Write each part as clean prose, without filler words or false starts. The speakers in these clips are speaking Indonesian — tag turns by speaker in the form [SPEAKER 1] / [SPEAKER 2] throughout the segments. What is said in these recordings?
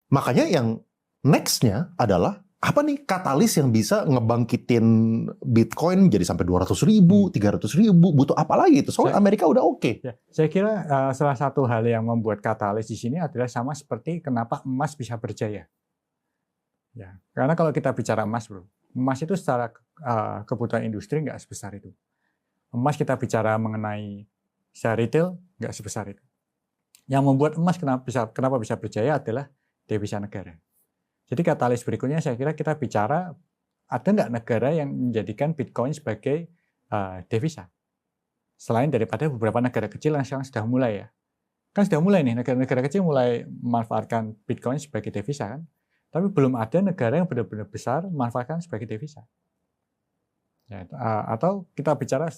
[SPEAKER 1] Makanya yang next-nya adalah apa nih katalis yang bisa ngebangkitin Bitcoin jadi sampai 200.000, 300.000, butuh apa lagi itu? Soalnya Amerika udah oke.
[SPEAKER 2] Ya, saya kira salah satu hal yang membuat katalis di sini adalah sama seperti kenapa emas bisa berjaya. Ya, karena kalau kita bicara emas, bro, emas itu secara kebutuhan industri nggak sebesar itu. Emas kita bicara mengenai secara retail nggak sebesar itu. Yang membuat emas kenapa bisa berjaya adalah devisa negara. Jadi katalis berikutnya saya kira kita bicara ada nggak negara yang menjadikan Bitcoin sebagai devisa? Selain daripada beberapa negara kecil yang sekarang sudah mulai ya. Kan sudah mulai nih, negara-negara kecil mulai memanfaatkan Bitcoin sebagai devisa kan. Tapi belum ada negara yang benar-benar besar memanfaatkan sebagai devisa. Ya, atau kita bicara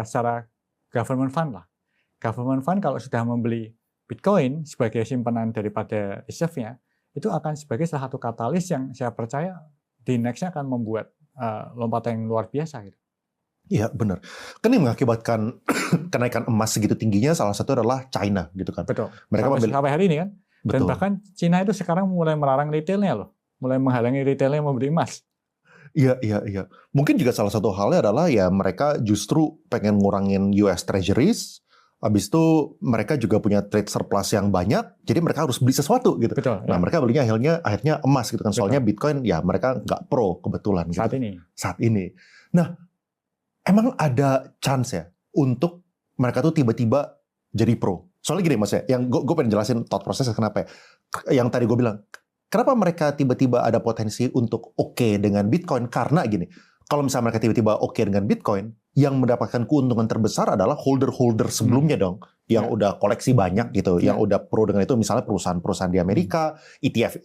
[SPEAKER 2] secara government fund lah. Government fund kalau sudah membeli Bitcoin sebagai simpanan daripada reserve-nya, itu akan sebagai salah satu katalis yang saya percaya di next-nya akan membuat lompatan yang luar biasa gitu.
[SPEAKER 1] Iya benar. Kan yang mengakibatkan kenaikan emas segitu tingginya salah satu adalah China gitu kan.
[SPEAKER 2] Betul.
[SPEAKER 1] Mereka
[SPEAKER 2] Sampai hari ini kan.
[SPEAKER 1] Betul.
[SPEAKER 2] Dan bahkan Cina itu sekarang mulai melarang retailnya loh. Mulai menghalangi retailnya membeli emas.
[SPEAKER 1] Iya. Mungkin juga salah satu halnya adalah ya mereka justru pengen ngurangin US Treasuries. Habis itu mereka juga punya trade surplus yang banyak, jadi mereka harus beli sesuatu gitu.
[SPEAKER 2] Betul.
[SPEAKER 1] Nah, mereka belinya akhirnya emas gitu kan. Soalnya Bitcoin ya mereka nggak pro kebetulan gitu. Saat ini. Nah, emang ada chance ya untuk mereka tuh tiba-tiba jadi pro? Soalnya gini mas ya, yang gue pengen jelasin thought process kenapa ya. Yang tadi gue bilang, kenapa mereka tiba-tiba ada potensi untuk oke dengan Bitcoin? Karena gini, kalau misalnya mereka tiba-tiba oke dengan Bitcoin, yang mendapatkan keuntungan terbesar adalah holder-holder sebelumnya dong, yang udah koleksi banyak gitu, yang udah pro dengan itu, misalnya perusahaan-perusahaan di Amerika, ETF,